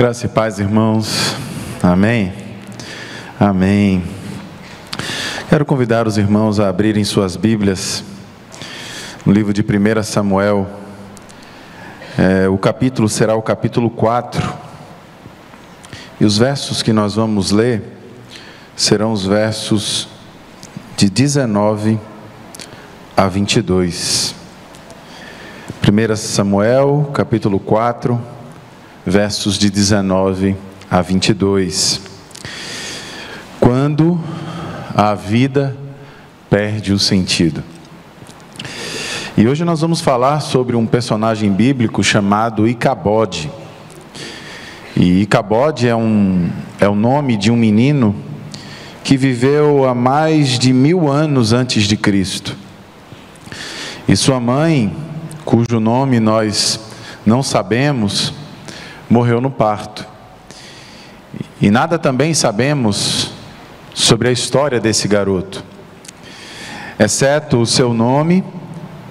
Graça e paz, irmãos. Amém? Amém. Quero convidar os irmãos a abrirem suas Bíblias no livro de 1 Samuel. O capítulo será o capítulo 4. E os versos que nós vamos ler serão os versos de 19 a 22. 1 Samuel, capítulo 4, versos de 19 a 22. Quando a vida perde o sentido. E hoje nós vamos falar sobre um personagem bíblico chamado Icabode. E Icabode é o nome de um menino que viveu há mais de 1000 anos antes de Cristo. E sua mãe, cujo nome nós não sabemos, morreu no parto. E nada também sabemos sobre a história desse garoto, exceto o seu nome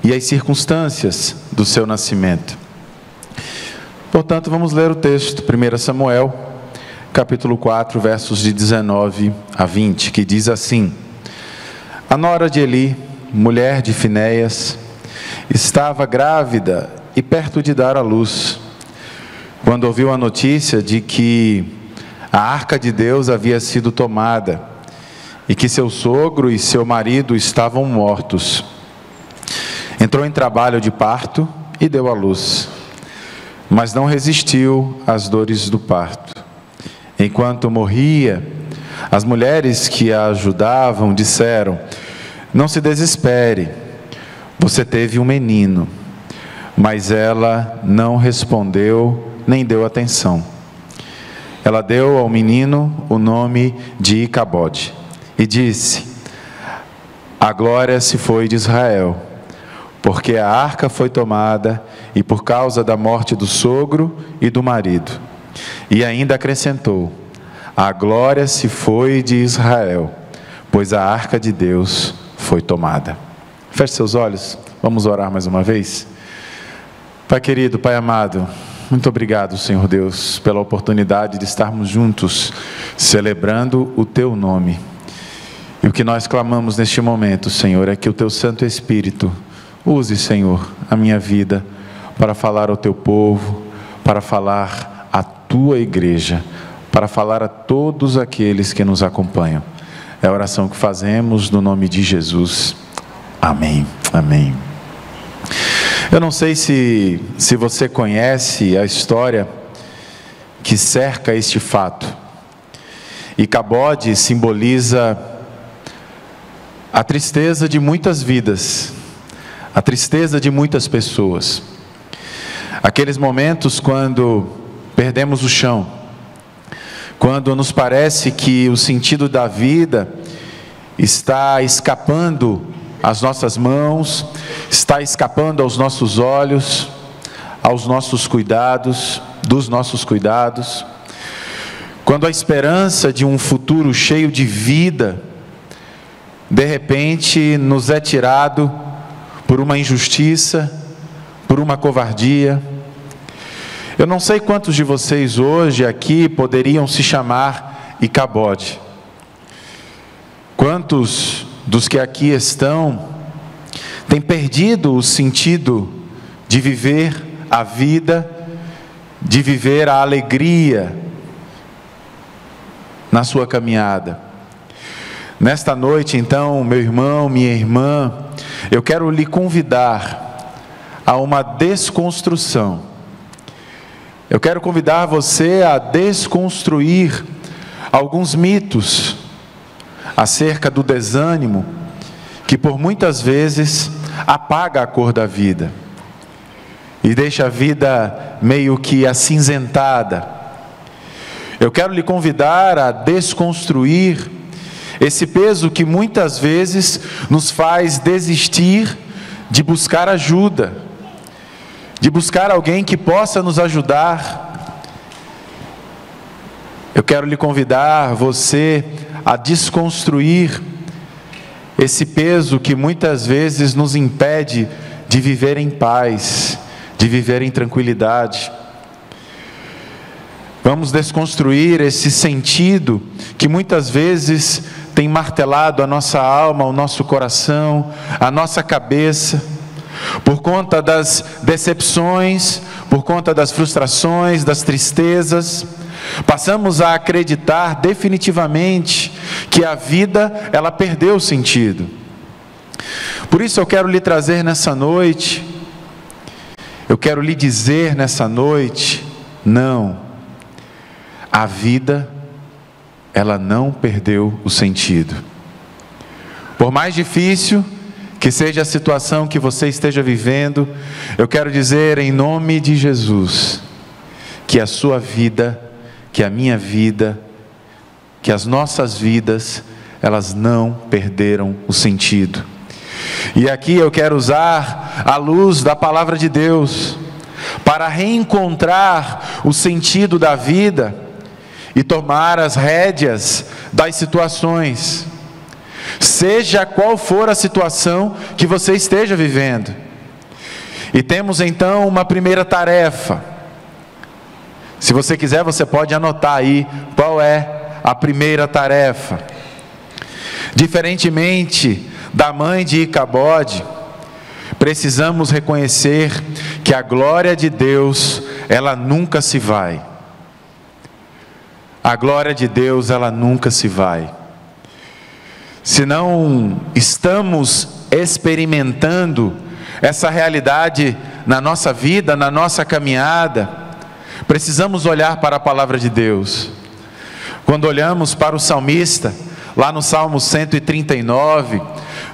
e as circunstâncias do seu nascimento. Portanto, vamos ler o texto, 1 Samuel, capítulo 4, versos de 19 a 20, que diz assim: A nora de Eli, mulher de Finéias, estava grávida e perto de dar à luz, quando ouviu a notícia de que a arca de Deus havia sido tomada e que seu sogro e seu marido estavam mortos. Entrou em trabalho de parto e deu à luz, mas não resistiu às dores do parto. Enquanto morria, as mulheres que a ajudavam disseram: Não se desespere, você teve um menino. Mas ela não respondeu nem deu atenção. Ela deu ao menino o nome de Icabode e disse: A glória se foi de Israel, porque a arca foi tomada e por causa da morte do sogro e do marido. E ainda acrescentou: A glória se foi de Israel, pois a arca de Deus foi tomada. Feche seus olhos, vamos orar mais uma vez. Pai querido, Pai amado, muito obrigado, Senhor Deus, pela oportunidade de estarmos juntos, celebrando o Teu nome. E o que nós clamamos neste momento, Senhor, é que o Teu Santo Espírito use, Senhor, a minha vida para falar ao Teu povo, para falar à Tua igreja, para falar a todos aqueles que nos acompanham. É a oração que fazemos no nome de Jesus. Amém. Amém. Eu não sei se você conhece a história que cerca este fato. Icabode simboliza a tristeza de muitas vidas, a tristeza de muitas pessoas. Aqueles momentos quando perdemos o chão, quando nos parece que o sentido da vida está escapando às nossas mãos, está escapando aos nossos olhos, aos nossos cuidados, dos nossos cuidados. Quando a esperança de um futuro cheio de vida, de repente nos é tirado por uma injustiça, por uma covardia. Eu não sei quantos de vocês hoje aqui poderiam se chamar Icabode. Quantos dos que aqui estão têm perdido o sentido de viver a vida, de viver a alegria na sua caminhada. Nesta noite, então, meu irmão, minha irmã, eu quero lhe convidar a uma desconstrução. Eu quero convidar você a desconstruir alguns mitos acerca do desânimo, que por muitas vezes apaga a cor da vida e deixa a vida meio que acinzentada. Eu quero lhe convidar a desconstruir esse peso que muitas vezes nos faz desistir de buscar ajuda, de buscar alguém que possa nos ajudar. Eu quero lhe convidar você a desconstruir esse peso que muitas vezes nos impede de viver em paz, de viver em tranquilidade. Vamos desconstruir esse sentido que muitas vezes tem martelado a nossa alma, o nosso coração, a nossa cabeça, por conta das decepções, por conta das frustrações, das tristezas. Passamos a acreditar definitivamente que a vida, ela perdeu o sentido. Por isso eu quero lhe trazer nessa noite, eu quero lhe dizer nessa noite, não, a vida, ela não perdeu o sentido. Por mais difícil que seja a situação que você esteja vivendo, eu quero dizer em nome de Jesus, que a sua vida, que a minha vida, que as nossas vidas, elas não perderam o sentido. E aqui eu quero usar a luz da palavra de Deus, para reencontrar o sentido da vida, e tomar as rédeas das situações, seja qual for a situação que você esteja vivendo. E temos então uma primeira tarefa. Se você quiser, você pode anotar aí qual é a primeira tarefa. Diferentemente da mãe de Icabode, precisamos reconhecer que a glória de Deus, ela nunca se vai. A glória de Deus, ela nunca se vai. Se não estamos experimentando essa realidade na nossa vida, na nossa caminhada, precisamos olhar para a palavra de Deus. Quando olhamos para o salmista, lá no Salmo 139,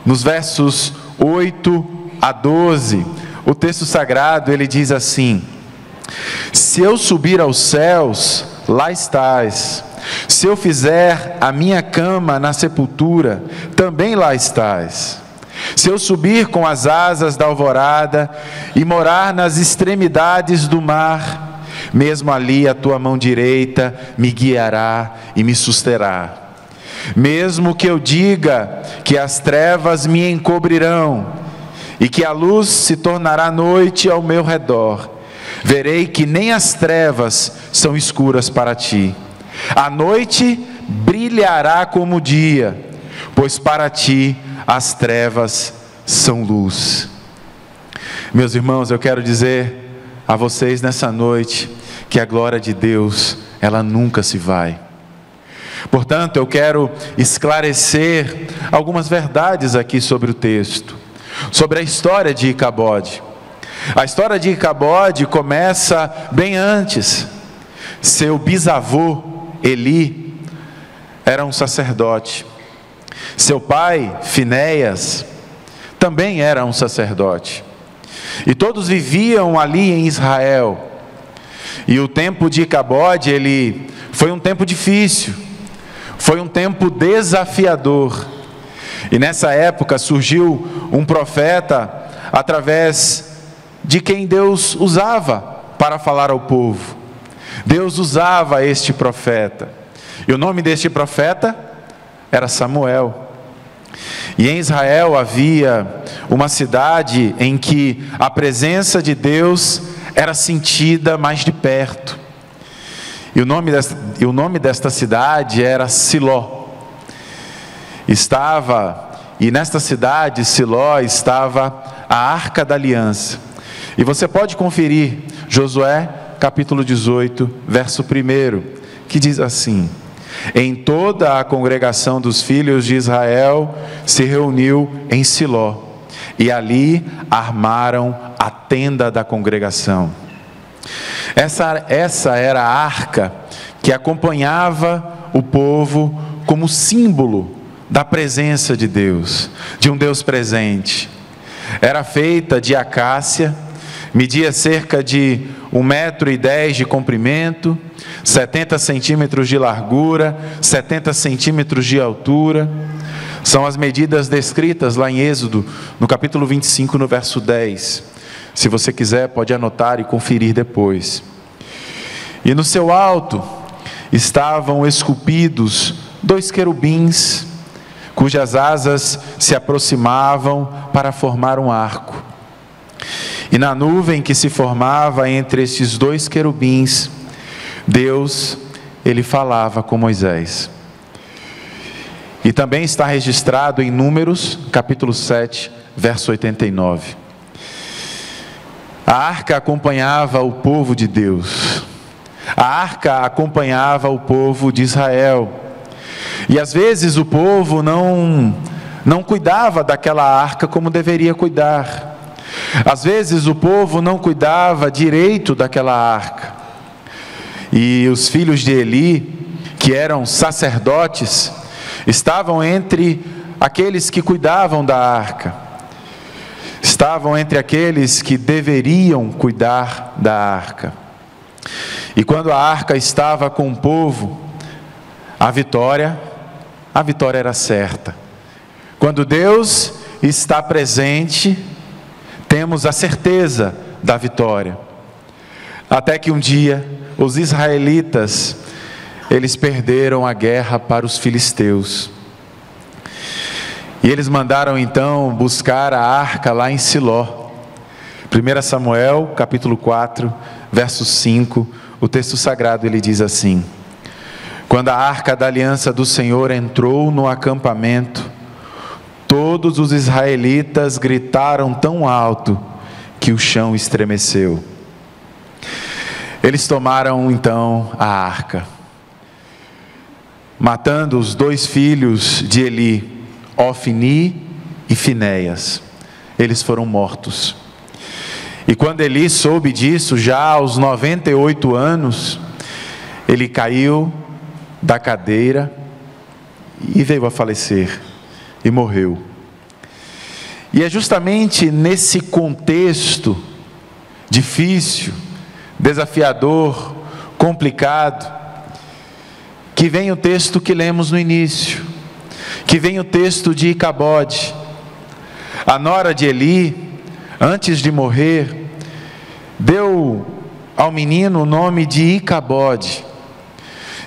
nos versos 8 a 12, o texto sagrado, ele diz assim: se eu subir aos céus, lá estás. Se eu fizer a minha cama na sepultura, também lá estás. Se eu subir com as asas da alvorada e morar nas extremidades do mar, mesmo ali a tua mão direita me guiará e me susterá. Mesmo que eu diga que as trevas me encobrirão e que a luz se tornará noite ao meu redor, verei que nem as trevas são escuras para ti. A noite brilhará como o dia, pois para ti as trevas são luz. Meus irmãos, eu quero dizer a vocês nessa noite que a glória de Deus, ela nunca se vai. Portanto, eu quero esclarecer algumas verdades aqui sobre o texto, sobre a história de Icabode. A história de Icabode começa bem antes. Seu bisavô, Eli, era um sacerdote. Seu pai, Finéias, também era um sacerdote. E todos viviam ali em Israel. E o tempo de Icabode, ele foi um tempo difícil, foi um tempo desafiador. E nessa época surgiu um profeta através de quem Deus usava para falar ao povo. Deus usava este profeta. E o nome deste profeta era Samuel. E em Israel havia uma cidade em que a presença de Deus era sentida mais de perto. E o nome desta cidade era Siló. E nesta cidade, Siló, estava a Arca da Aliança. E você pode conferir Josué capítulo 18, verso 1, que diz assim: em toda a congregação dos filhos de Israel se reuniu em Siló, e ali armaram a tenda da congregação. Essa era a arca que acompanhava o povo como símbolo da presença de Deus, de um Deus presente. Era feita de acácia, media cerca de 1,10 m de comprimento, 70 centímetros de largura, 70 centímetros de altura. São as medidas descritas lá em Êxodo, no capítulo 25, no verso 10. Se você quiser, pode anotar e conferir depois. E no seu alto estavam esculpidos 2 querubins, cujas asas se aproximavam para formar um arco. E na nuvem que se formava entre estes 2 querubins, Deus, Ele falava com Moisés. E também está registrado em Números, capítulo 7, verso 89. A arca acompanhava o povo de Deus. A arca acompanhava o povo de Israel. E às vezes o povo não cuidava daquela arca como deveria cuidar. Às vezes o povo não cuidava direito daquela arca. E os filhos de Eli, que eram sacerdotes, estavam entre aqueles que cuidavam da arca. Estavam entre aqueles que deveriam cuidar da arca. E quando a arca estava com o povo, a vitória era certa. Quando Deus está presente, temos a certeza da vitória. Até que um dia, os israelitas, eles perderam a guerra para os filisteus. E eles mandaram então buscar a arca lá em Siló. 1 Samuel, capítulo 4, verso 5, o texto sagrado ele diz assim: quando a arca da aliança do Senhor entrou no acampamento, todos os israelitas gritaram tão alto que o chão estremeceu. Eles tomaram então a arca, matando os 2 filhos de Eli, Ofni e Finéias. Eles foram mortos. E quando Eli soube disso, já aos 98 anos, ele caiu da cadeira e veio a falecer, e morreu. E é justamente nesse contexto difícil, desafiador, complicado, que vem o texto que lemos no início, que vem o texto de Icabode. A nora de Eli, antes de morrer, deu ao menino o nome de Icabode,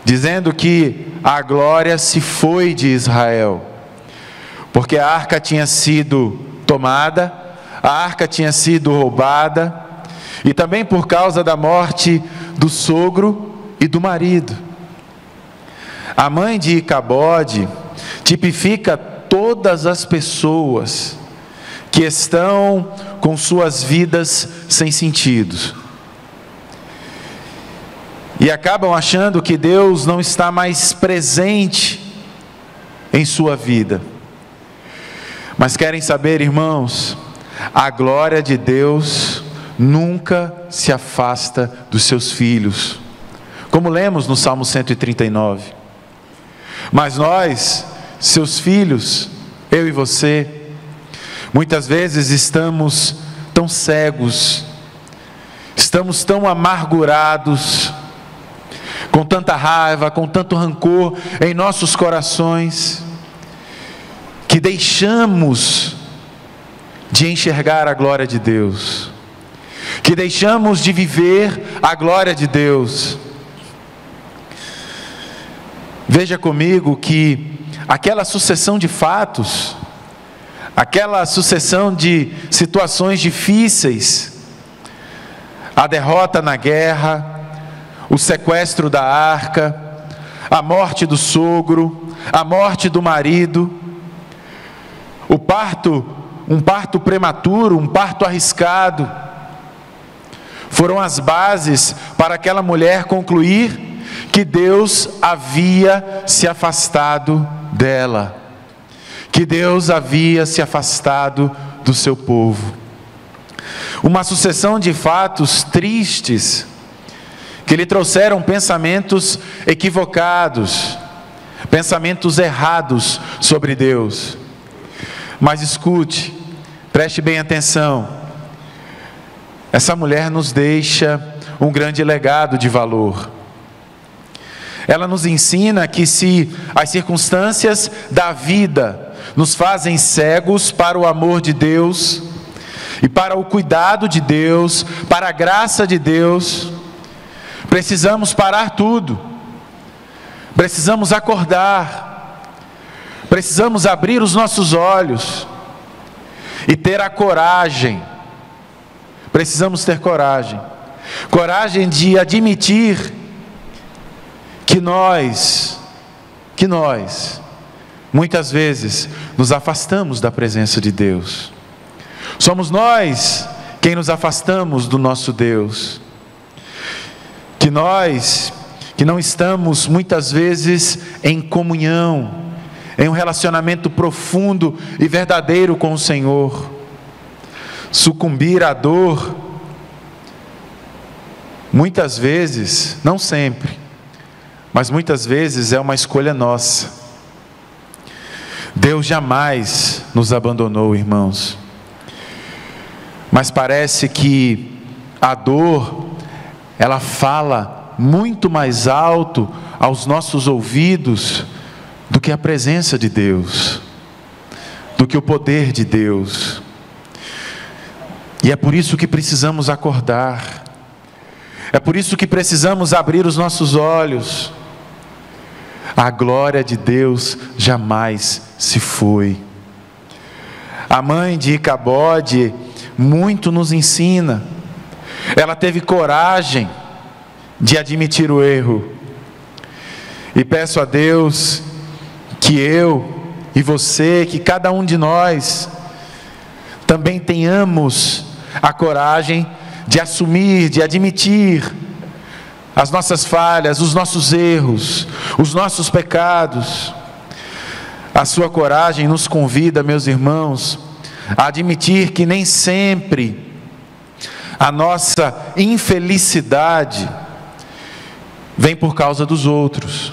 dizendo que a glória se foi de Israel, porque a arca tinha sido tomada, a arca tinha sido roubada, e também por causa da morte do sogro e do marido. A mãe de Icabode tipifica todas as pessoas que estão com suas vidas sem sentido e acabam achando que Deus não está mais presente em sua vida. Mas querem saber, irmãos, a glória de Deus nunca se afasta dos seus filhos, como lemos no Salmo 139. Mas nós, seus filhos, eu e você, muitas vezes estamos tão cegos, estamos tão amargurados, com tanta raiva, com tanto rancor em nossos corações, que deixamos de enxergar a glória de Deus, que deixamos de viver a glória de Deus. Veja comigo que aquela sucessão de fatos, aquela sucessão de situações difíceis, a derrota na guerra, o sequestro da arca, a morte do sogro, a morte do marido, um parto prematuro, um parto arriscado, foram as bases para aquela mulher concluir que Deus havia se afastado dela, que Deus havia se afastado do seu povo. Uma sucessão de fatos tristes, que lhe trouxeram pensamentos equivocados, pensamentos errados sobre Deus. Mas escute, preste bem atenção, essa mulher nos deixa um grande legado de valor. Ela nos ensina que se as circunstâncias da vida nos fazem cegos para o amor de Deus, e para o cuidado de Deus, para a graça de Deus, precisamos parar tudo, precisamos acordar, precisamos abrir os nossos olhos e ter a coragem, precisamos ter coragem de admitir que nós, muitas vezes, nos afastamos da presença de Deus. Somos nós quem nos afastamos do nosso Deus. Que nós, que não estamos muitas vezes em comunhão, em um relacionamento profundo e verdadeiro com o Senhor. Sucumbir à dor, muitas vezes, não sempre, mas muitas vezes é uma escolha nossa. Deus jamais nos abandonou, irmãos. Mas parece que a dor, ela fala muito mais alto aos nossos ouvidos do que a presença de Deus, do que o poder de Deus. E é por isso que precisamos acordar, é por isso que precisamos abrir os nossos olhos. A glória de Deus jamais se foi. A mãe de Icabode muito nos ensina. Ela teve coragem de admitir o erro. E peço a Deus que eu e você, que cada um de nós também tenhamos a coragem de assumir, de admitir as nossas falhas, os nossos erros, os nossos pecados. A sua coragem nos convida, meus irmãos, a admitir que nem sempre a nossa infelicidade vem por causa dos outros,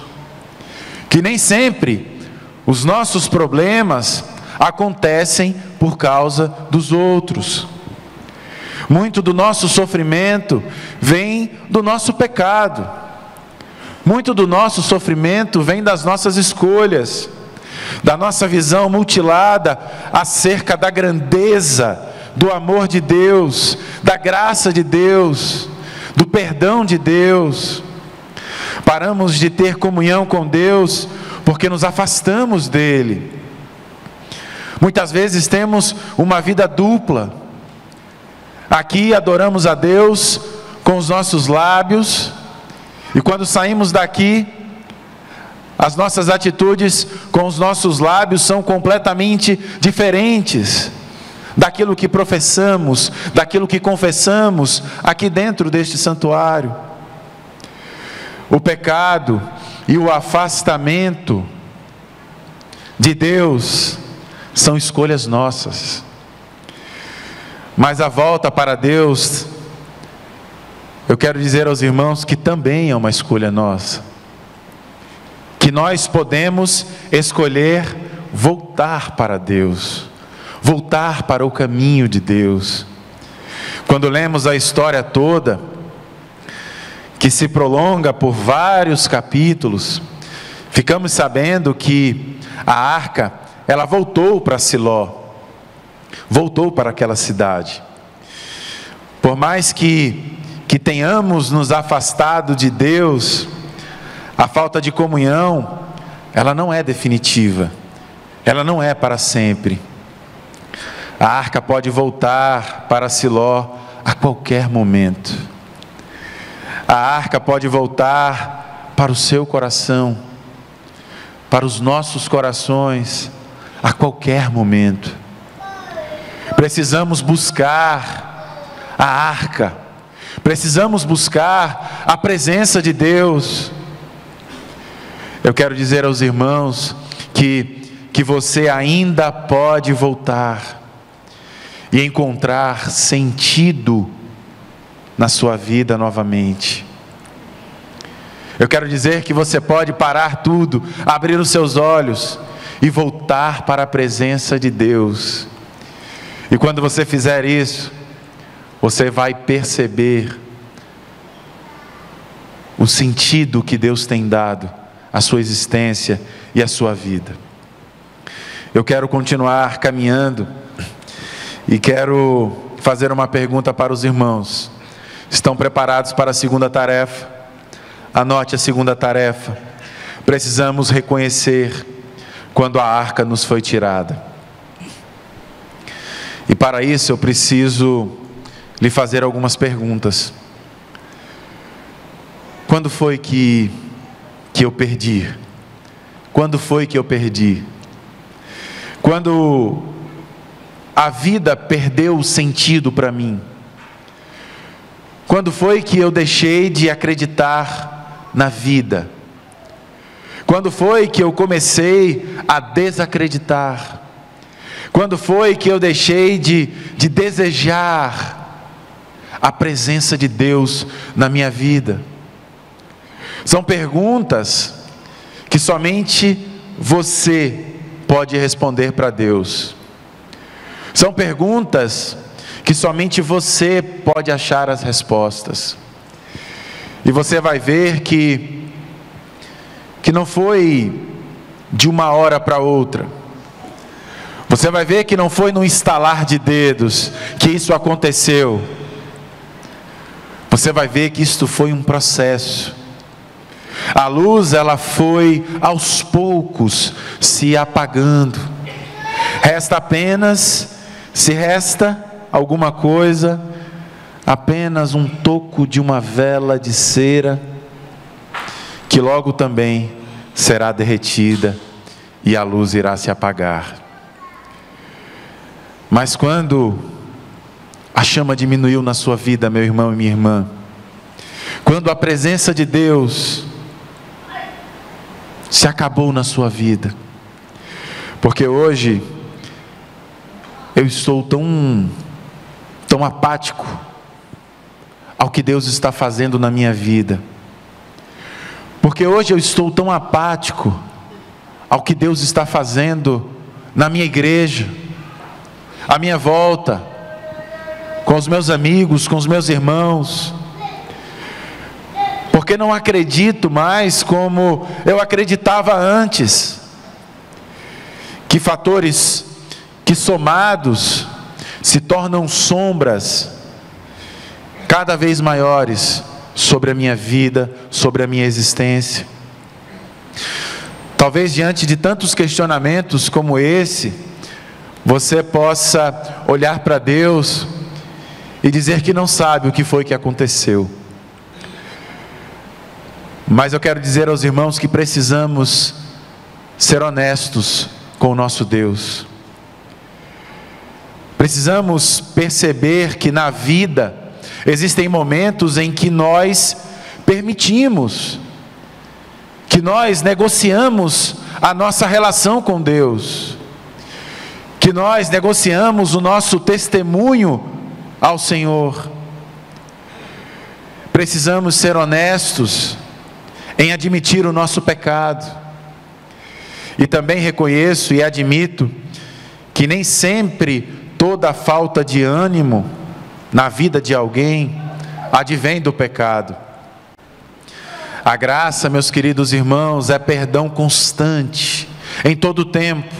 que nem sempre os nossos problemas acontecem por causa dos outros. Muito do nosso sofrimento vem do nosso pecado. Muito do nosso sofrimento vem das nossas escolhas, da nossa visão mutilada acerca da grandeza, do amor de Deus, da graça de Deus, do perdão de Deus. Paramos de ter comunhão com Deus porque nos afastamos dele. Muitas vezes temos uma vida dupla. Aqui adoramos a Deus com os nossos lábios, e quando saímos daqui, as nossas atitudes com os nossos lábios são completamente diferentes daquilo que professamos, daquilo que confessamos aqui dentro deste santuário. O pecado e o afastamento de Deus são escolhas nossas. Mas a volta para Deus, eu quero dizer aos irmãos que também é uma escolha nossa. Que nós podemos escolher voltar para Deus, voltar para o caminho de Deus. Quando lemos a história toda, que se prolonga por vários capítulos, ficamos sabendo que a arca, ela voltou para Siló, voltou para aquela cidade. Por mais que tenhamos nos afastado de Deus, a falta de comunhão, ela não é definitiva, ela não é para sempre. A arca pode voltar para Siló a qualquer momento. A arca pode voltar para o seu coração, para os nossos corações, a qualquer momento. Precisamos buscar a arca, precisamos buscar a presença de Deus. Eu quero dizer aos irmãos que você ainda pode voltar e encontrar sentido na sua vida novamente. Eu quero dizer que você pode parar tudo, abrir os seus olhos e voltar para a presença de Deus. E quando você fizer isso, você vai perceber o sentido que Deus tem dado à sua existência e à sua vida. Eu quero continuar caminhando e quero fazer uma pergunta para os irmãos. Estão preparados para a segunda tarefa? Anote a segunda tarefa. Precisamos reconhecer quando a arca nos foi tirada. E para isso eu preciso lhe fazer algumas perguntas. Quando foi que que eu perdi? Quando foi que eu perdi? Quando a vida perdeu o sentido para mim? Quando foi que eu deixei de acreditar na vida? Quando foi que eu comecei a desacreditar? Quando foi que eu deixei de desejar a presença de Deus na minha vida? São perguntas que somente você pode responder para Deus. São perguntas que somente você pode achar as respostas. E você vai ver que não foi de uma hora para outra. Você vai ver que não foi num estalar de dedos que isso aconteceu. Você vai ver que isto foi um processo. A luz, ela foi aos poucos se apagando. Se resta alguma coisa, apenas um toco de uma vela de cera, que logo também será derretida e a luz irá se apagar. Mas quando a chama diminuiu na sua vida, meu irmão e minha irmã, quando a presença de Deus se acabou na sua vida, porque hoje eu estou tão apático ao que Deus está fazendo na minha vida, porque hoje eu estou tão apático ao que Deus está fazendo na minha igreja, à minha volta, com os meus amigos, com os meus irmãos, porque não acredito mais como eu acreditava antes, que fatores que somados se tornam sombras cada vez maiores sobre a minha vida, sobre a minha existência. Talvez diante de tantos questionamentos como esse, você possa olhar para Deus e dizer que não sabe o que foi que aconteceu. Mas eu quero dizer aos irmãos que precisamos ser honestos com o nosso Deus. Precisamos perceber que na vida existem momentos em que nós permitimos, que nós negociamos a nossa relação com Deus, que nós negociamos o nosso testemunho ao Senhor. Precisamos ser honestos em admitir o nosso pecado. E também reconheço e admito que nem sempre toda falta de ânimo na vida de alguém advém do pecado. A graça, meus queridos irmãos, é perdão constante, em todo o tempo.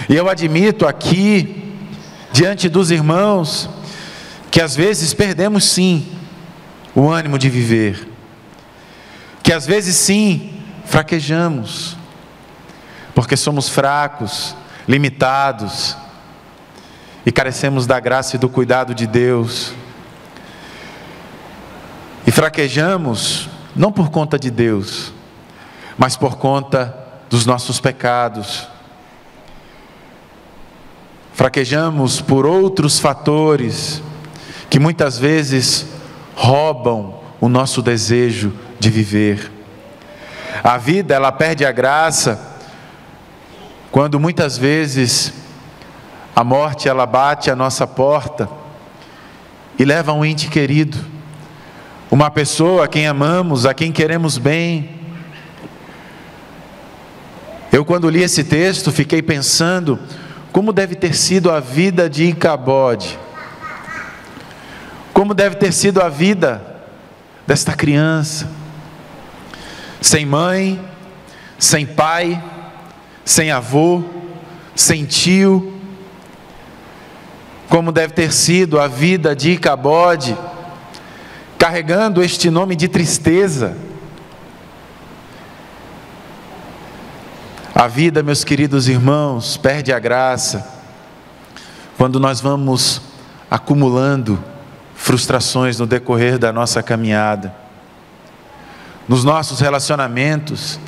E eu admito aqui, diante dos irmãos, que às vezes perdemos sim o ânimo de viver, que às vezes sim fraquejamos, porque somos fracos, limitados, e carecemos da graça e do cuidado de Deus, e fraquejamos não por conta de Deus, mas por conta dos nossos pecados. Fraquejamos por outros fatores que muitas vezes roubam o nosso desejo de viver. A vida, ela perde a graça quando muitas vezes a morte, ela bate à nossa porta e leva um ente querido, uma pessoa a quem amamos, a quem queremos bem. Eu, quando li esse texto, fiquei pensando como deve ter sido a vida de Icabode, como deve ter sido a vida desta criança, sem mãe, sem pai, sem avô, sem tio. Como deve ter sido a vida de Icabode, carregando este nome de tristeza. A vida, meus queridos irmãos, perde a graça quando nós vamos acumulando frustrações no decorrer da nossa caminhada. nos nossos relacionamentos,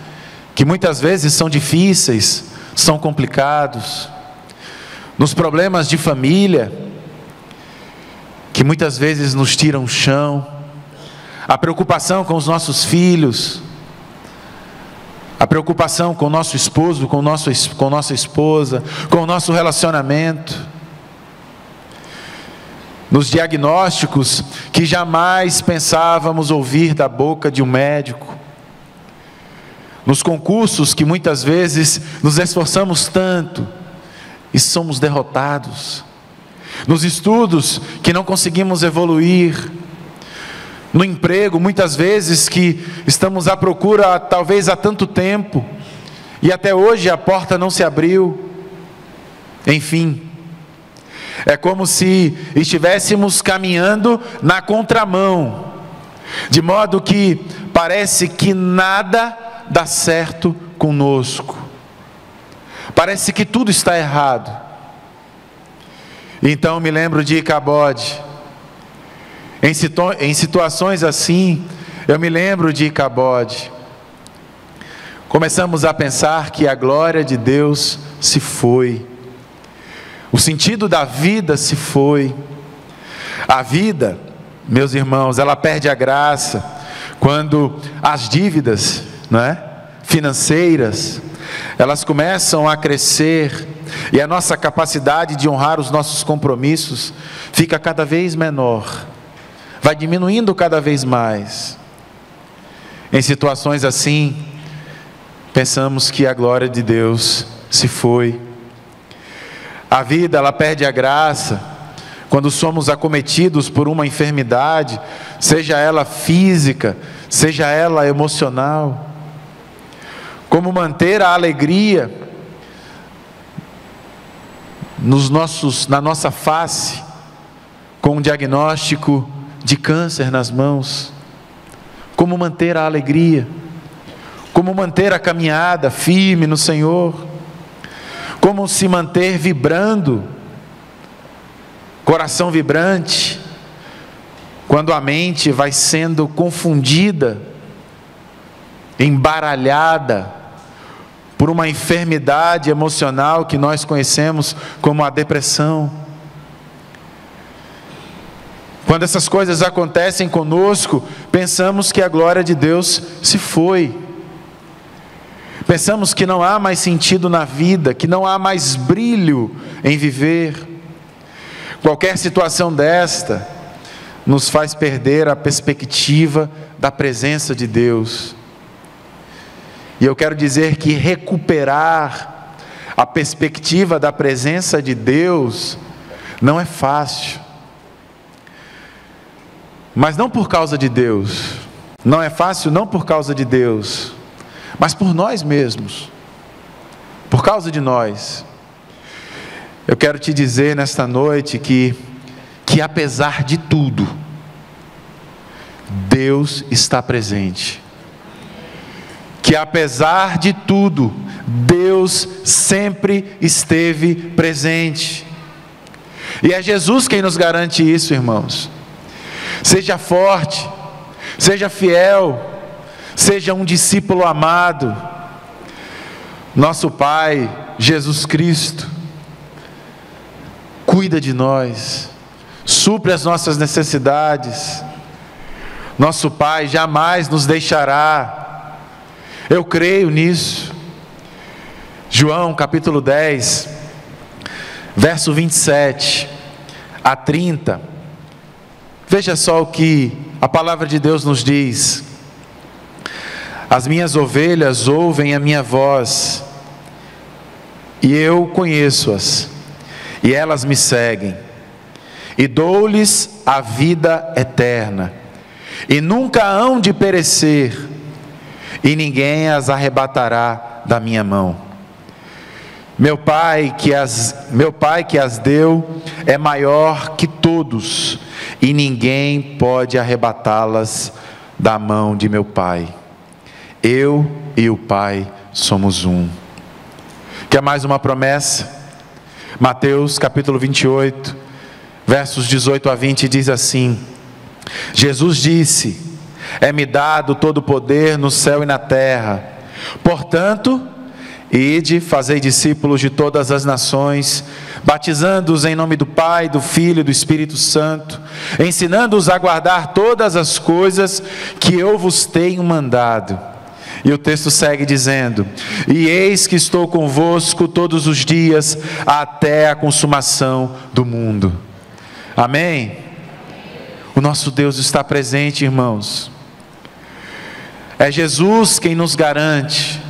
que muitas vezes são difíceis, são complicados, nos problemas de família, que muitas vezes nos tiram o chão, a preocupação com os nossos filhos, a preocupação com o nosso esposo, com nossa esposa, com o nosso relacionamento, nos diagnósticos que jamais pensávamos ouvir da boca de um médico, nos concursos que muitas vezes nos esforçamos tanto e somos derrotados, nos estudos que não conseguimos evoluir, no emprego muitas vezes que estamos à procura talvez há tanto tempo e até hoje a porta não se abriu. Enfim, é como se estivéssemos caminhando na contramão, de modo que parece que nada dá certo conosco, parece que tudo está errado. Então me lembro de Icabode. Em situações assim, eu me lembro de Icabode. Começamos a pensar que a glória de Deus se foi, o sentido da vida se foi. A vida, meus irmãos, ela perde a graça quando as dívidas, não é, financeiras, elas começam a crescer e a nossa capacidade de honrar os nossos compromissos fica cada vez menor, vai diminuindo cada vez mais. Em situações assim, pensamos que a glória de Deus se foi. A vida, ela perde a graça quando somos acometidos por uma enfermidade, seja ela física, seja ela emocional. Como manter a alegria na nossa face, com um diagnóstico de câncer nas mãos? Como manter a alegria? Como manter a caminhada firme no Senhor? Como se manter vibrando, coração vibrante, quando a mente vai sendo confundida, embaralhada por uma enfermidade emocional que nós conhecemos como a depressão? Quando essas coisas acontecem conosco, pensamos que a glória de Deus se foi. Pensamos que não há mais sentido na vida, que não há mais brilho em viver. Qualquer situação desta nos faz perder a perspectiva da presença de Deus. E eu quero dizer que recuperar a perspectiva da presença de Deus não é fácil. Mas não por causa de Deus. Não é fácil não por causa de Deus, mas por nós mesmos, por causa de nós. Eu quero te dizer nesta noite que apesar de tudo, Deus está presente. Que apesar de tudo, Deus sempre esteve presente. E é Jesus quem nos garante isso, irmãos. Seja forte, seja fiel, seja um discípulo amado. Nosso Pai, Jesus Cristo, cuida de nós, supre as nossas necessidades. Nosso Pai jamais nos deixará. Eu creio nisso. João capítulo 10, verso 27 a 30. Veja só o que a palavra de Deus nos diz: as minhas ovelhas ouvem a minha voz, e eu conheço-as, e elas me seguem, e dou-lhes a vida eterna, e nunca hão de perecer, e ninguém as arrebatará da minha mão. Meu Pai que as deu é maior que todos, e ninguém pode arrebatá-las da mão de meu Pai. Eu e o Pai somos um. Quer mais uma promessa? Mateus capítulo 28, versos 18 a 20 diz assim: Jesus disse: é-me dado todo o poder no céu e na terra. Portanto, ide, fazei discípulos de todas as nações, batizando-os em nome do Pai, do Filho e do Espírito Santo, ensinando-os a guardar todas as coisas que eu vos tenho mandado. E o texto segue dizendo: e eis que estou convosco todos os dias, até a consumação do mundo. Amém? O nosso Deus está presente, irmãos. É Jesus quem nos garante.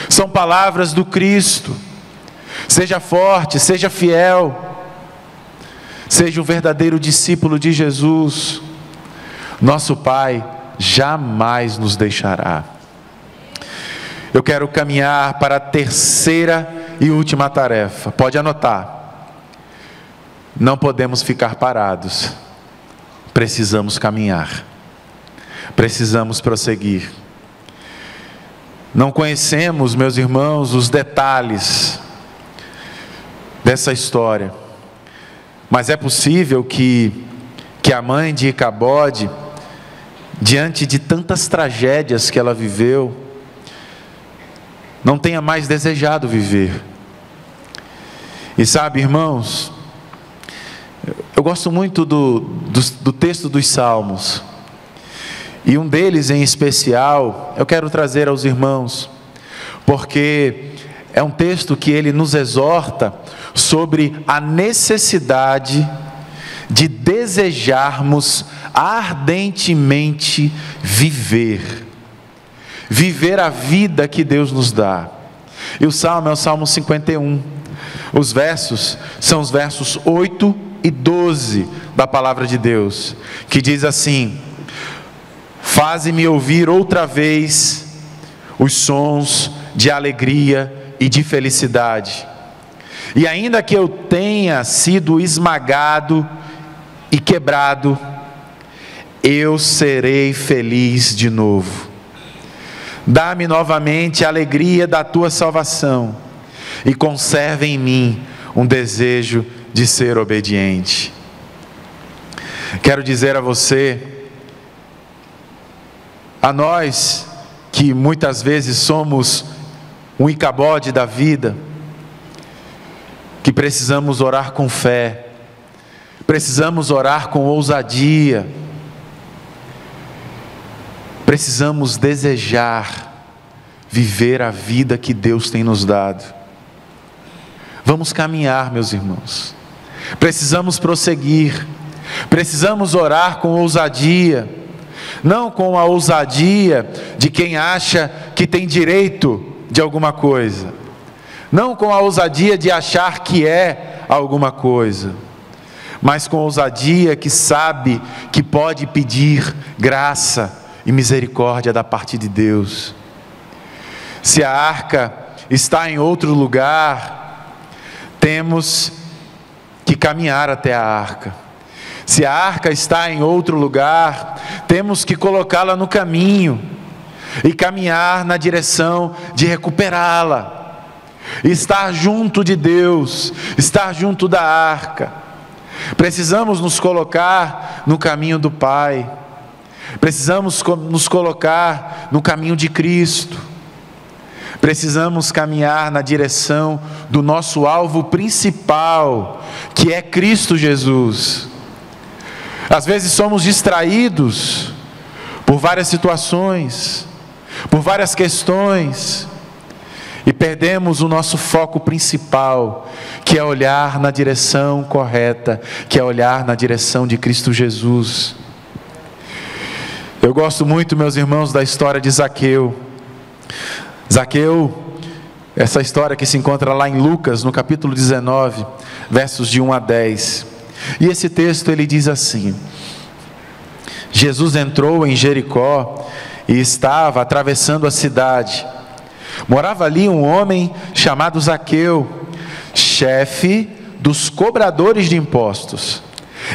São palavras do Cristo. Seja forte, seja fiel, seja um verdadeiro discípulo de Jesus. Nosso Pai jamais nos deixará. Eu quero caminhar para a terceira e última tarefa. Pode anotar. Não podemos ficar parados. Precisamos caminhar. Precisamos prosseguir. Não conhecemos, meus irmãos, os detalhes dessa história, mas é possível que a mãe de Icabode, diante de tantas tragédias que ela viveu, não tenha mais desejado viver. E sabe, irmãos, eu gosto muito do texto dos Salmos, e um deles em especial eu quero trazer aos irmãos, porque é um texto que ele nos exorta sobre a necessidade de desejarmos ardentemente viver a vida que Deus nos dá. E o Salmo é o Salmo 51. Os versos são os versos 8 e 12 da palavra de Deus, que diz assim: faze-me ouvir outra vez os sons de alegria e de felicidade, e ainda que eu tenha sido esmagado e quebrado, eu serei feliz de novo. Dá-me novamente a alegria da tua salvação, e conserva em mim um desejo de ser obediente. Quero dizer a você, a nós que muitas vezes somos um Icabode da vida, que precisamos orar com fé, precisamos orar com ousadia, precisamos desejar viver a vida que Deus tem nos dado. Vamos caminhar, meus irmãos, precisamos prosseguir, precisamos orar com ousadia, não com a ousadia de quem acha que tem direito de alguma coisa, não com a ousadia de achar que é alguma coisa, mas com a ousadia que sabe que pode pedir graça e misericórdia da parte de Deus. Se a arca está em outro lugar, temos que caminhar até a arca. Se a arca está em outro lugar, temos que colocá-la no caminho e caminhar na direção de recuperá-la, estar junto de Deus, estar junto da arca. Precisamos nos colocar no caminho do Pai, precisamos nos colocar no caminho de Cristo, precisamos caminhar na direção do nosso alvo principal, que é Cristo Jesus. Às vezes somos distraídos por várias situações, por várias questões, e perdemos o nosso foco principal, que é olhar na direção correta, que é olhar na direção de Cristo Jesus. Eu gosto muito, meus irmãos, da história de Zaqueu. Zaqueu, essa história que se encontra lá em Lucas, no capítulo 19, versos de 1 a 10. E esse texto ele diz assim: Jesus entrou em Jericó e estava atravessando a cidade. Morava ali um homem chamado Zaqueu, chefe dos cobradores de impostos.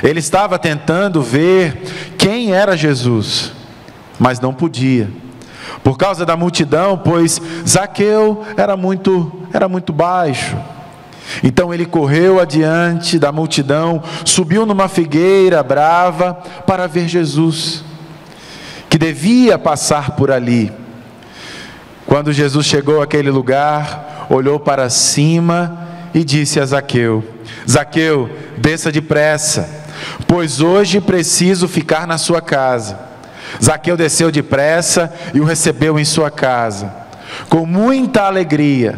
Ele estava tentando ver quem era Jesus, mas não podia, por causa da multidão, pois Zaqueu era muito baixo. Então ele correu adiante da multidão, subiu numa figueira brava para ver Jesus. que devia passar por ali. Quando Jesus chegou àquele lugar, olhou para cima e disse a Zaqueu: Zaqueu, desça depressa, pois hoje preciso ficar na sua casa. Zaqueu desceu depressa e o recebeu em sua casa, com muita alegria.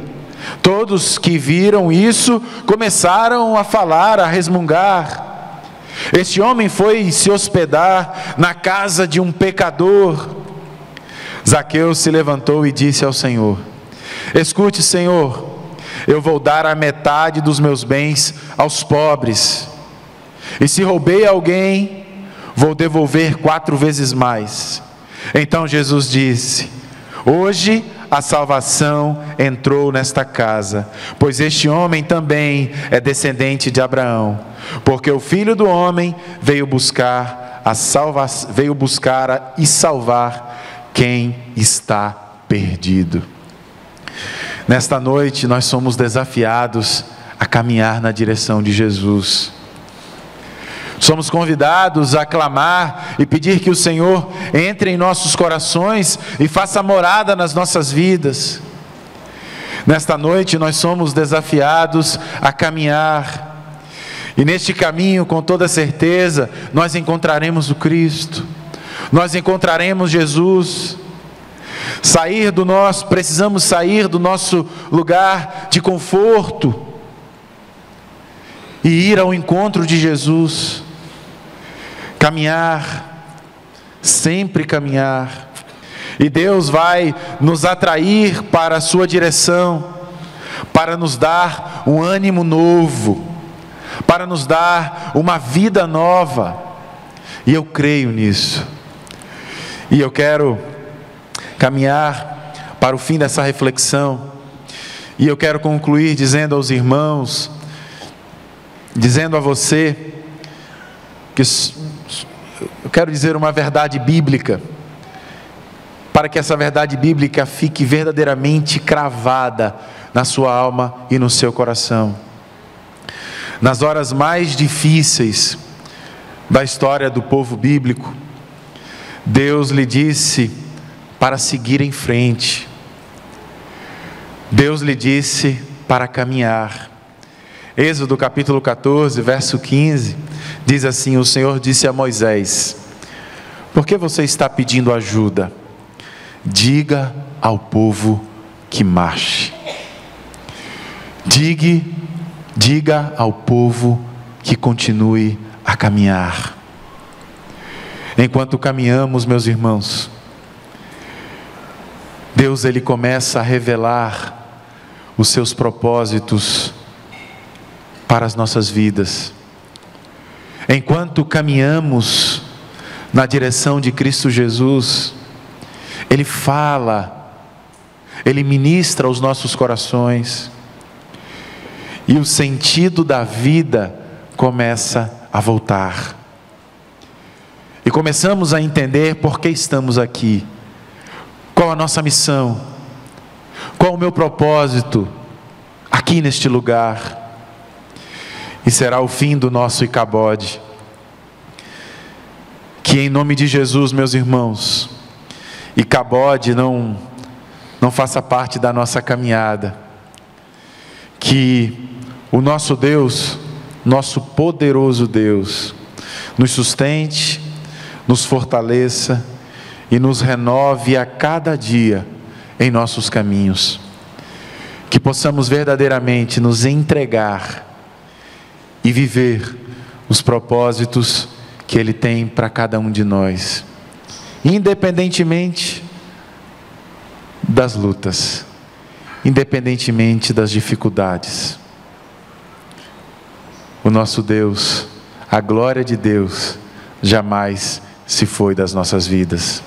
Todos que viram isso começaram a falar, a resmungar: este homem foi se hospedar na casa de um pecador. Zaqueu se levantou e disse ao Senhor: escute, Senhor, eu vou dar a metade dos meus bens aos pobres, e se roubei alguém, vou devolver 4 vezes mais. Então Jesus disse: hoje a salvação entrou nesta casa, pois este homem também é descendente de Abraão, porque o Filho do Homem veio buscar e salvar quem está perdido. Nesta noite nós somos desafiados a caminhar na direção de Jesus. Somos convidados a clamar e pedir que o Senhor entre em nossos corações e faça morada nas nossas vidas. Nesta noite nós somos desafiados a caminhar, e neste caminho, com toda certeza, nós encontraremos o Cristo, nós encontraremos Jesus. Precisamos sair do nosso lugar de conforto e ir ao encontro de Jesus. Caminhar, sempre caminhar, e Deus vai nos atrair para a sua direção, para nos dar um ânimo novo, para nos dar uma vida nova, e eu creio nisso. E eu quero caminhar para o fim dessa reflexão, e eu quero concluir dizendo aos irmãos, dizendo a você, que eu quero dizer uma verdade bíblica, para que essa verdade bíblica fique verdadeiramente cravada na sua alma e no seu coração. Nas horas mais difíceis da história do povo bíblico, Deus lhe disse para seguir em frente. Deus lhe disse para caminhar. Êxodo capítulo 14, verso 15, diz assim: o Senhor disse a Moisés: por que você está pedindo ajuda? Diga ao povo que marche. Diga ao povo que continue a caminhar. Enquanto caminhamos, meus irmãos, Deus, Ele começa a revelar os seus propósitos para as nossas vidas. Enquanto caminhamos na direção de Cristo Jesus, Ele fala, Ele ministra aos nossos corações, e o sentido da vida começa a voltar. E começamos a entender por que estamos aqui. Qual a nossa missão? Qual o meu propósito aqui neste lugar? E será o fim do nosso Icabode. Que em nome de Jesus, meus irmãos, Icabode não faça parte da nossa caminhada. Que o nosso Deus, nosso poderoso Deus, nos sustente, nos fortaleça e nos renove a cada dia em nossos caminhos. Que possamos verdadeiramente nos entregar e viver os propósitos que Ele tem para cada um de nós, independentemente das lutas, independentemente das dificuldades. O nosso Deus, a glória de Deus, jamais se foi das nossas vidas.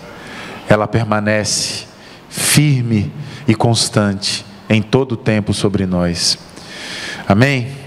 Ela permanece firme e constante em todo o tempo sobre nós. Amém?